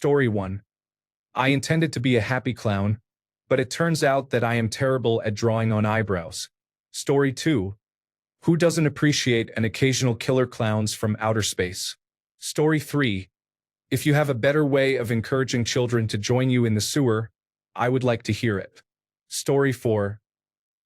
Story 1. I intended to be a happy clown, but it turns out that I am terrible at drawing on eyebrows. Story 2. Who doesn't appreciate an occasional killer clowns from outer space? Story 3. If you have a better way of encouraging children to join you in the sewer, I would like to hear it. Story 4.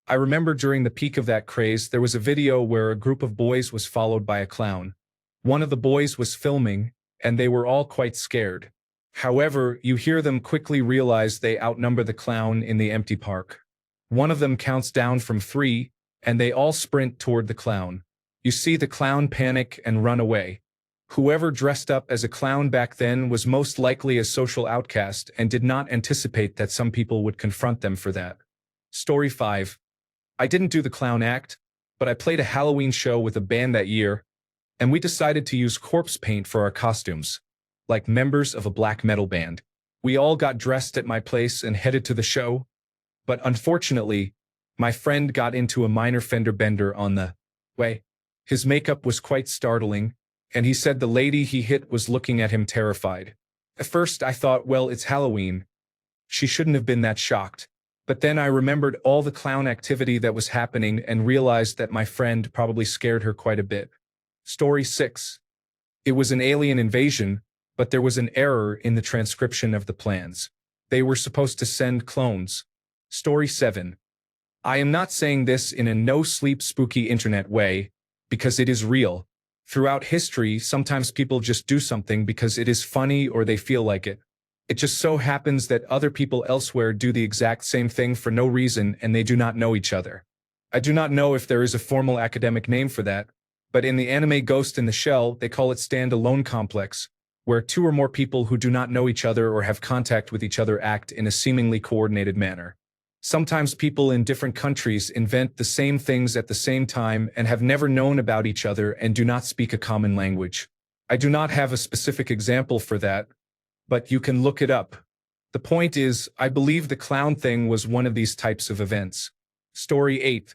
I remember during the peak of that craze there was a video where a group of boys was followed by a clown. One of the boys was filming, and they were all quite scared. However, you hear them quickly realize they outnumber the clown in the empty park. One of them counts down from 3, and they all sprint toward the clown. You see the clown panic and run away. Whoever dressed up as a clown back then was most likely a social outcast and did not anticipate that some people would confront them for that. Story 5. I didn't do the clown act, but I played a Halloween show with a band that year, and we decided to use corpse paint for our costumes, like members of a black metal band. We all got dressed at my place and headed to the show, but unfortunately, my friend got into a minor fender bender on the way. His makeup was quite startling, and he said the lady he hit was looking at him terrified. At first I thought, well, it's Halloween. She shouldn't have been that shocked. But then I remembered all the clown activity that was happening and realized that my friend probably scared her quite a bit. Story 6. It was an alien invasion, but there was an error in the transcription of the plans. They were supposed to send clones. Story 7. I am not saying this in a no-sleep spooky internet way, because it is real. Throughout history, sometimes people just do something because it is funny or they feel like it. It just so happens that other people elsewhere do the exact same thing for no reason and they do not know each other. I do not know if there is a formal academic name for that, but in the anime Ghost in the Shell, they call it stand-alone complex, where 2 or more people who do not know each other or have contact with each other act in a seemingly coordinated manner. Sometimes people in different countries invent the same things at the same time and have never known about each other and do not speak a common language. I do not have a specific example for that, but you can look it up. The point is, I believe the clown thing was one of these types of events. Story 8.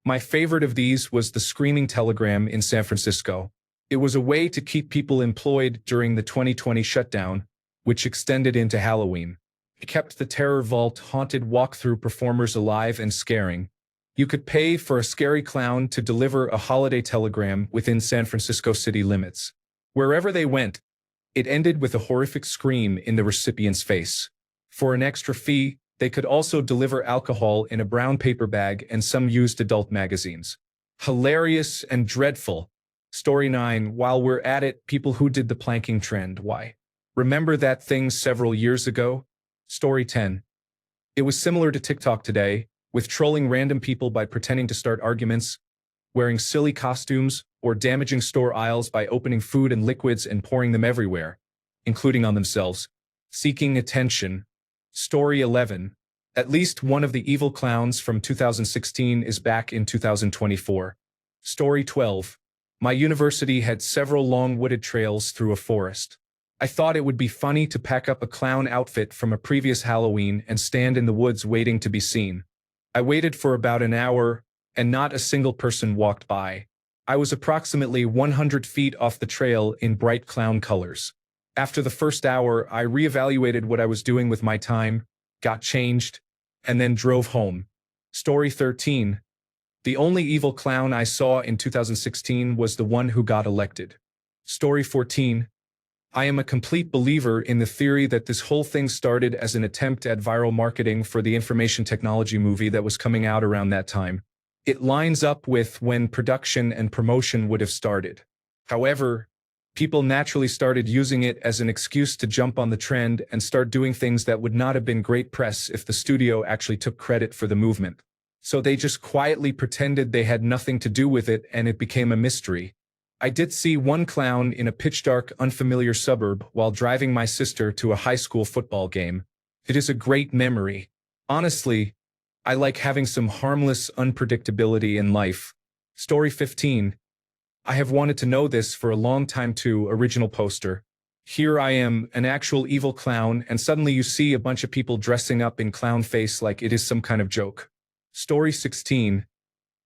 My favorite of these was the screaming telegram in San Francisco. It was a way to keep people employed during the 2020 shutdown, which extended into Halloween. It kept the Terror Vault haunted walkthrough performers alive and scaring. You could pay for a scary clown to deliver a holiday telegram within San Francisco city limits. Wherever they went, it ended with a horrific scream in the recipient's face. For an extra fee, they could also deliver alcohol in a brown paper bag and some used adult magazines. Hilarious and dreadful. Story 9. While we're at it, people who did the planking trend, why? Remember that thing several years ago? Story 10. It was similar to TikTok today, with trolling random people by pretending to start arguments, wearing silly costumes, or damaging store aisles by opening food and liquids and pouring them everywhere, including on themselves. Seeking attention. Story 11. At least one of the evil clowns from 2016 is back in 2024. Story 12. My university had several long wooded trails through a forest. I thought it would be funny to pack up a clown outfit from a previous Halloween and stand in the woods waiting to be seen. I waited for about an hour, and not a single person walked by. I was approximately 100 feet off the trail in bright clown colors. After the first hour, I reevaluated what I was doing with my time, got changed, and then drove home. Story 13. The only evil clown I saw in 2016 was the one who got elected. Story 14. I am a complete believer in the theory that this whole thing started as an attempt at viral marketing for the information technology movie that was coming out around that time. It lines up with when production and promotion would have started. However, people naturally started using it as an excuse to jump on the trend and start doing things that would not have been great press if the studio actually took credit for the movement. So they just quietly pretended they had nothing to do with it and it became a mystery. I did see one clown in a pitch-dark, unfamiliar suburb while driving my sister to a high school football game. It is a great memory. Honestly, I like having some harmless unpredictability in life. Story 15. I have wanted to know this for a long time too. Original poster. Here I am, an actual evil clown, and suddenly you see a bunch of people dressing up in clown face like it is some kind of joke. Story 16.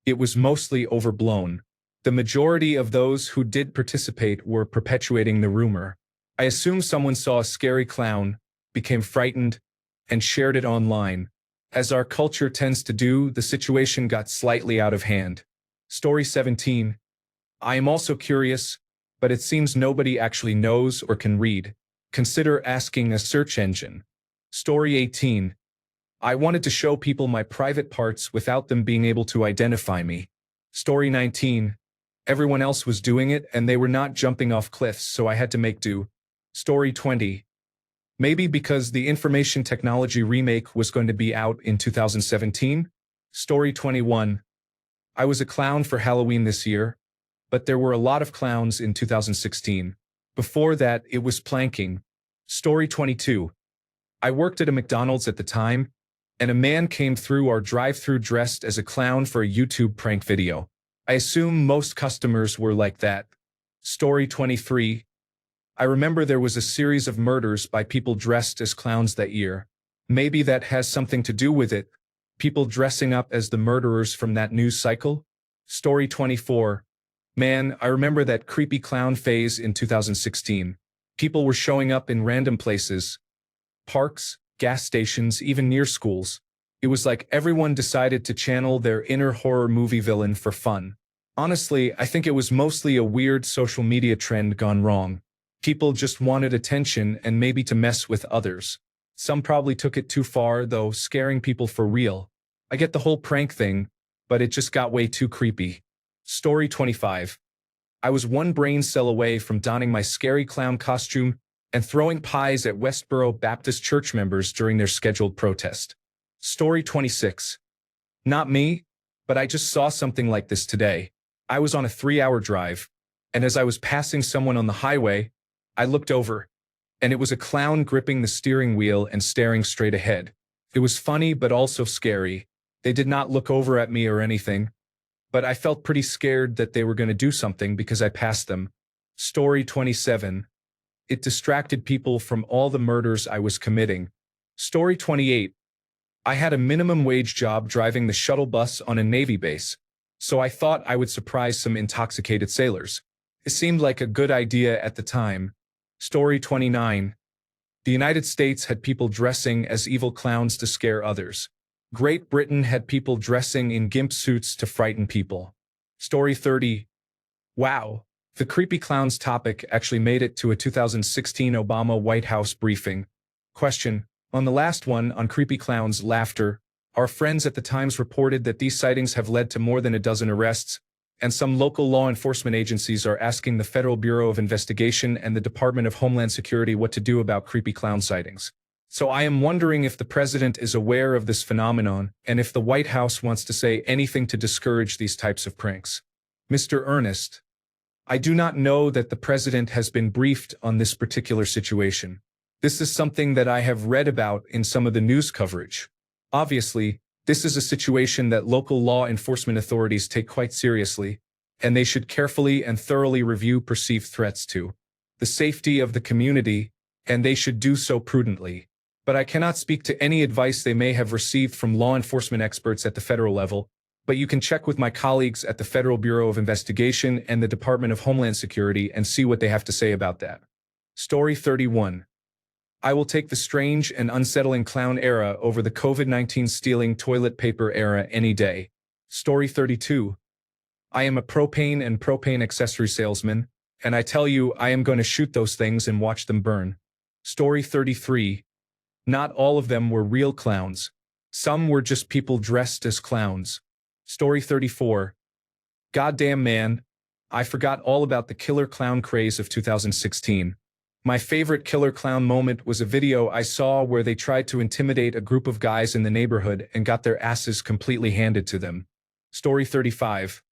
It was mostly overblown. The majority of those who did participate were perpetuating the rumor. I assume someone saw a scary clown, became frightened, and shared it online. As our culture tends to do, the situation got slightly out of hand. Story 17. I am also curious, but it seems nobody actually knows or can read. Consider asking a search engine. Story 18. I wanted to show people my private parts without them being able to identify me. Story 19. Everyone else was doing it and they were not jumping off cliffs, so I had to make do. Story 20. Maybe because the information technology remake was going to be out in 2017? Story 21. I was a clown for Halloween this year, but there were a lot of clowns in 2016. Before that, it was planking. Story 22. I worked at a McDonald's at the time, and a man came through our drive-thru dressed as a clown for a YouTube prank video. I assume most customers were like that. Story 23. I remember there was a series of murders by people dressed as clowns that year. Maybe that has something to do with it. People dressing up as the murderers from that news cycle? Story 24. Man, I remember that creepy clown phase in 2016. People were showing up in random places. Parks, gas stations, even near schools. It was like everyone decided to channel their inner horror movie villain for fun. Honestly, I think it was mostly a weird social media trend gone wrong. People just wanted attention and maybe to mess with others. Some probably took it too far, though, scaring people for real. I get the whole prank thing, but it just got way too creepy. Story 25. I was one brain cell away from donning my scary clown costume and throwing pies at Westboro Baptist church members during their scheduled protest. Story 26. Not me, but I just saw something like this today. I was on a 3-hour drive, and as I was passing someone on the highway, I looked over, and it was a clown gripping the steering wheel and staring straight ahead. It was funny but also scary. They did not look over at me or anything, but I felt pretty scared that they were going to do something because I passed them. Story 27. It distracted people from all the murders I was committing. Story 28. I had a minimum wage job driving the shuttle bus on a Navy base, so I thought I would surprise some intoxicated sailors. It seemed like a good idea at the time. Story 29. The United States had people dressing as evil clowns to scare others. Great Britain had people dressing in gimp suits to frighten people. Story 30. Wow, the creepy clowns topic actually made it to a 2016 Obama White House briefing. Question. On the last one, on creepy clowns' laughter, our friends at the Times reported that these sightings have led to more than a dozen arrests, and some local law enforcement agencies are asking the Federal Bureau of Investigation and the Department of Homeland Security what to do about creepy clown sightings. So I am wondering if the president is aware of this phenomenon and if the White House wants to say anything to discourage these types of pranks. Mr. Ernest. I do not know that the president has been briefed on this particular situation. This is something that I have read about in some of the news coverage. Obviously, this is a situation that local law enforcement authorities take quite seriously, and they should carefully and thoroughly review perceived threats to the safety of the community, and they should do so prudently. But I cannot speak to any advice they may have received from law enforcement experts at the federal level, but you can check with my colleagues at the Federal Bureau of Investigation and the Department of Homeland Security and see what they have to say about that. Story 31. I will take the strange and unsettling clown era over the COVID-19 stealing toilet paper era any day. Story 32. I am a propane and propane accessory salesman, and I tell you I am going to shoot those things and watch them burn. Story 33. Not all of them were real clowns. Some were just people dressed as clowns. Story 34. Goddamn man, I forgot all about the killer clown craze of 2016. My favorite killer clown moment was a video I saw where they tried to intimidate a group of guys in the neighborhood and got their asses completely handed to them. Story 35.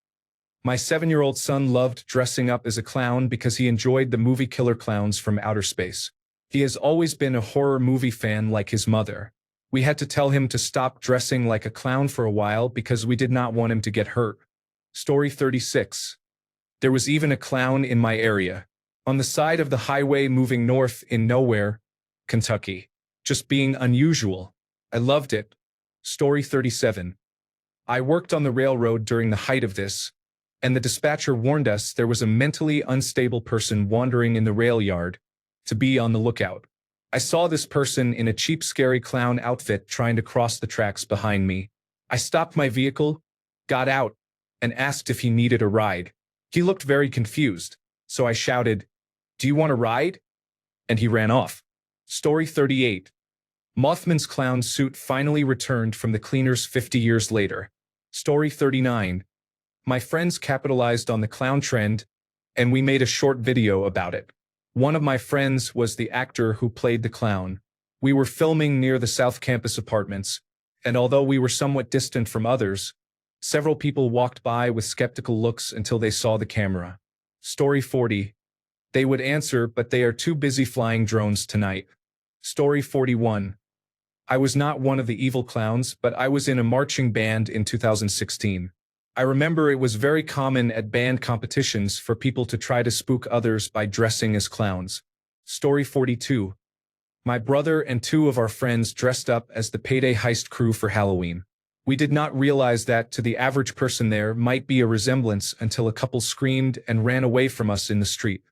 My 7-year-old son loved dressing up as a clown because he enjoyed the movie Killer Clowns from Outer Space. He has always been a horror movie fan like his mother. We had to tell him to stop dressing like a clown for a while because we did not want him to get hurt. Story 36. There was even a clown in my area. On the side of the highway moving north in nowhere, Kentucky. Just being unusual. I loved it. Story 37. I worked on the railroad during the height of this, and the dispatcher warned us there was a mentally unstable person wandering in the rail yard. to be on the lookout. I saw this person in a cheap scary clown outfit trying to cross the tracks behind me. I stopped my vehicle, got out, and asked if he needed a ride. He looked very confused, so I shouted, "Do you want a ride?" And he ran off. Story 38. Mothman's clown suit finally returned from the cleaners 50 years later. Story 39. My friends capitalized on the clown trend, and we made a short video about it. One of my friends was the actor who played the clown. We were filming near the South Campus apartments, and although we were somewhat distant from others, several people walked by with skeptical looks until they saw the camera. Story 40. They would answer, but they are too busy flying drones tonight. Story 41. I was not one of the evil clowns, but I was in a marching band in 2016. I remember it was very common at band competitions for people to try to spook others by dressing as clowns. Story 42. My brother and two of our friends dressed up as the Payday Heist crew for Halloween. We did not realize that to the average person there might be a resemblance until a couple screamed and ran away from us in the street.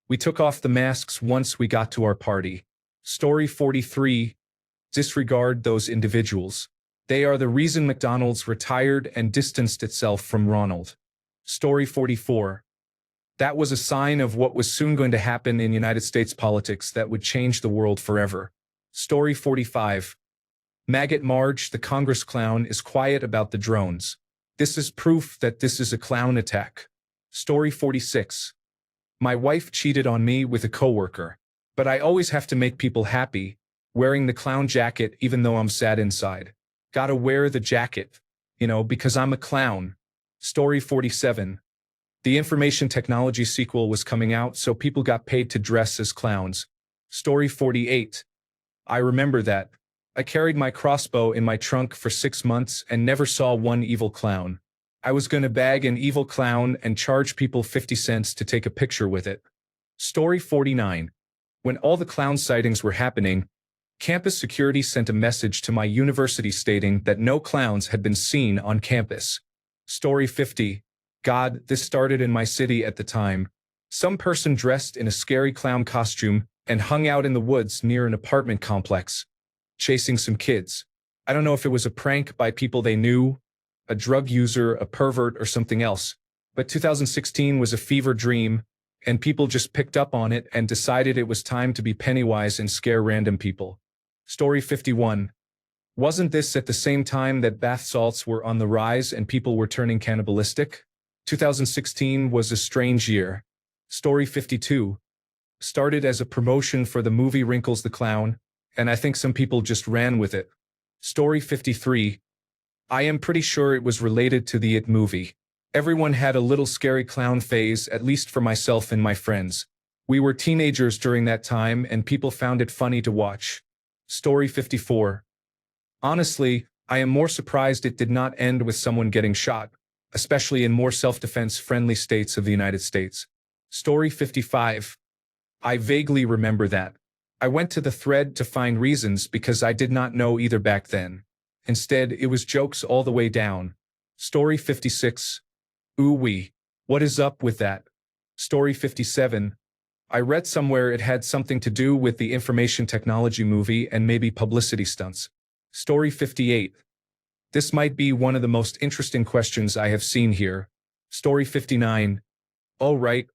We took off the masks once we got to our party. Story 43. Disregard those individuals. They are the reason McDonald's retired and distanced itself from Ronald. Story 44. That was a sign of what was soon going to happen in United States politics that would change the world forever. Story 45. Maggot Marge, the Congress clown, is quiet about the drones. This is proof that this is a clown attack. Story 46. My wife cheated on me with a coworker, but I always have to make people happy, wearing the clown jacket even though I'm sad inside. Gotta wear the jacket, because I'm a clown. Story 47. The information technology sequel was coming out, so people got paid to dress as clowns. Story 48. I remember that. I carried my crossbow in my trunk for 6 months and never saw one evil clown. I was gonna bag an evil clown and charge people 50 cents to take a picture with it. Story 49. When all the clown sightings were happening, campus security sent a message to my university stating that no clowns had been seen on campus. Story 50. God, this started in my city at the time. Some person dressed in a scary clown costume and hung out in the woods near an apartment complex, chasing some kids. I don't know if it was a prank by people they knew, a drug user, a pervert, or something else, but 2016 was a fever dream, and people just picked up on it and decided it was time to be Pennywise and scare random people. Story 51. Wasn't this at the same time that bath salts were on the rise and people were turning cannibalistic? 2016 was a strange year. Story 52. Started as a promotion for the movie Wrinkles the Clown, and I think some people just ran with it. Story 53. I am pretty sure it was related to the It movie. Everyone had a little scary clown phase, at least for myself and my friends. We were teenagers during that time and people found it funny to watch. Story 54. Honestly, I am more surprised it did not end with someone getting shot, especially in more self-defense friendly states of the United States. Story 55. I vaguely remember that. I went to the thread to find reasons because I did not know either back then. Instead, it was jokes all the way down. Story 56. Ooh-wee. What is up with that? Story 57. I read somewhere it had something to do with the information technology movie and maybe publicity stunts. Story 58. This might be one of the most interesting questions I have seen here. Story 59. Oh right.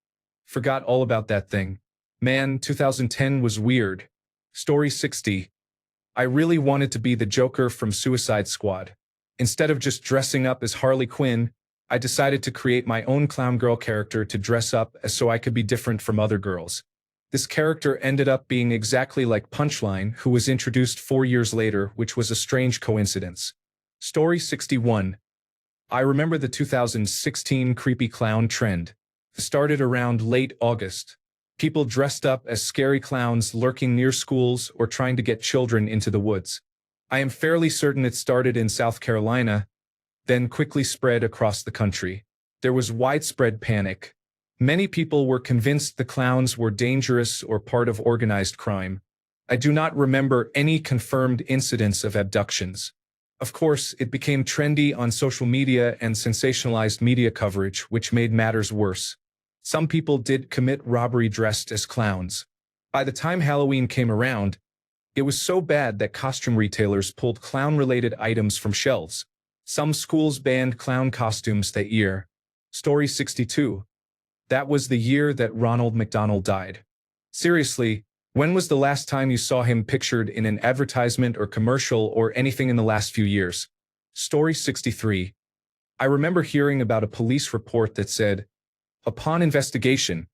Forgot all about that thing. Man, 2010 was weird. Story 60. I really wanted to be the Joker from Suicide Squad. Instead of just dressing up as Harley Quinn, I decided to create my own clown girl character to dress up as so I could be different from other girls. This character ended up being exactly like Punchline, who was introduced 4 years later, which was a strange coincidence. Story 61. I remember the 2016 creepy clown trend. It started around late August. People dressed up as scary clowns lurking near schools or trying to get children into the woods. I am fairly certain it started in South Carolina, then quickly spread across the country. There was widespread panic. Many people were convinced the clowns were dangerous or part of organized crime. I do not remember any confirmed incidents of abductions. Of course, it became trendy on social media and sensationalized media coverage, which made matters worse. Some people did commit robbery dressed as clowns. By the time Halloween came around, it was so bad that costume retailers pulled clown-related items from shelves. Some schools banned clown costumes that year. Story 62. That was the year that Ronald McDonald died. Seriously, when was the last time you saw him pictured in an advertisement or commercial or anything in the last few years? Story 63. I remember hearing about a police report that said, upon investigation,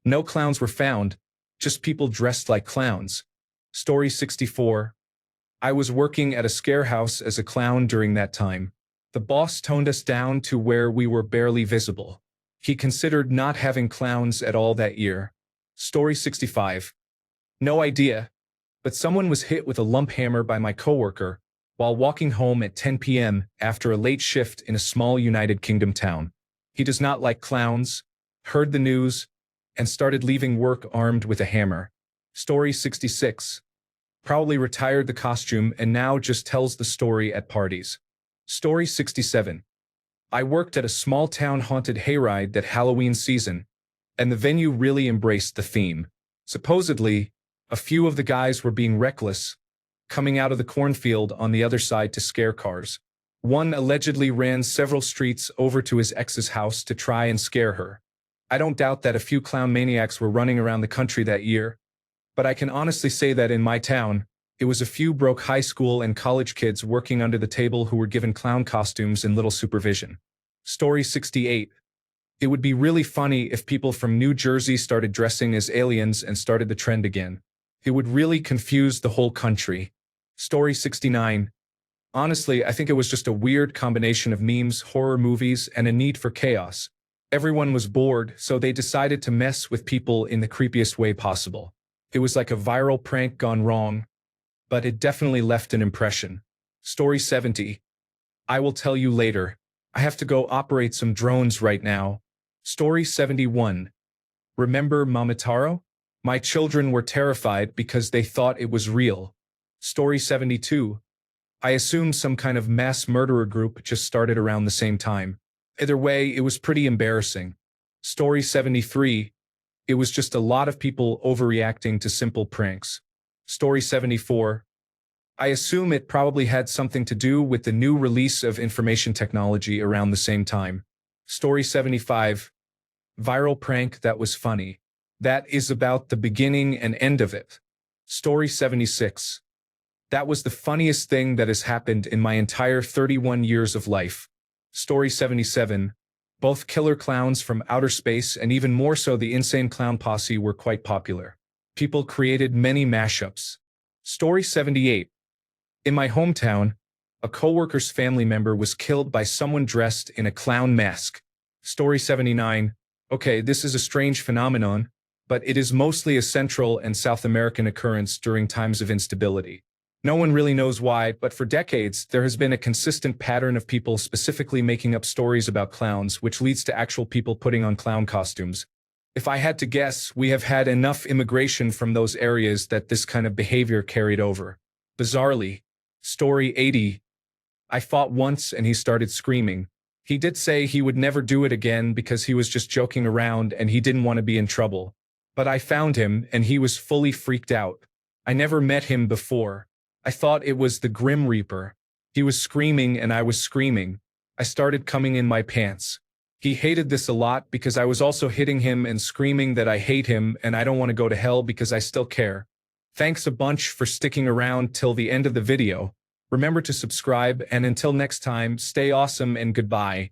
no clowns were found, just people dressed like clowns. Story 64. I was working at a scare house as a clown during that time. The boss toned us down to where we were barely visible. He considered not having clowns at all that year. Story 65. No idea, but someone was hit with a lump hammer by my coworker while walking home at 10 p.m. after a late shift in a small United Kingdom town. He does not like clowns, heard the news, and started leaving work armed with a hammer. Story 66. Probably retired the costume and now just tells the story at parties. Story 67. I worked at a small-town haunted hayride that Halloween season, and the venue really embraced the theme. Supposedly, a few of the guys were being reckless, coming out of the cornfield on the other side to scare cars. One allegedly ran several streets over to his ex's house to try and scare her. I don't doubt that a few clown maniacs were running around the country that year, but I can honestly say that in my town, it was a few broke high school and college kids working under the table who were given clown costumes and little supervision. Story 68. It would be really funny if people from New Jersey started dressing as aliens and started the trend again. It would really confuse the whole country. Story 69. Honestly, I think it was just a weird combination of memes, horror movies, and a need for chaos. Everyone was bored, so they decided to mess with people in the creepiest way possible. It was like a viral prank gone wrong, but it definitely left an impression. Story 70. I will tell you later. I have to go operate some drones right now. Story 71. Remember Mamataro? My children were terrified because they thought it was real. Story 72. I assume some kind of mass murderer group just started around the same time. Either way, it was pretty embarrassing. Story 73. It was just a lot of people overreacting to simple pranks. Story 74. I assume it probably had something to do with the new release of information technology around the same time. Story 75. Viral prank that was funny. That is about the beginning and end of it. Story 76. That was the funniest thing that has happened in my entire 31 years of life. Story 77. Both killer clowns from outer space and even more so the insane clown posse were quite popular. People created many mashups. Story 78. In my hometown, a coworker's family member was killed by someone dressed in a clown mask. Story 79. Okay, this is a strange phenomenon, but it is mostly a Central and South American occurrence during times of instability. No one really knows why, but for decades, there has been a consistent pattern of people specifically making up stories about clowns, which leads to actual people putting on clown costumes. If I had to guess, we have had enough immigration from those areas that this kind of behavior carried over. Bizarrely. Story 80. I fought once and he started screaming. He did say he would never do it again because he was just joking around and he didn't want to be in trouble. But I found him and he was fully freaked out. I never met him before. I thought it was the Grim Reaper. He was screaming and I was screaming. I started coming in my pants. He hated this a lot because I was also hitting him and screaming that I hate him and I don't want to go to hell because I still care. Thanks a bunch for sticking around till the end of the video. Remember to subscribe and until next time, stay awesome and goodbye.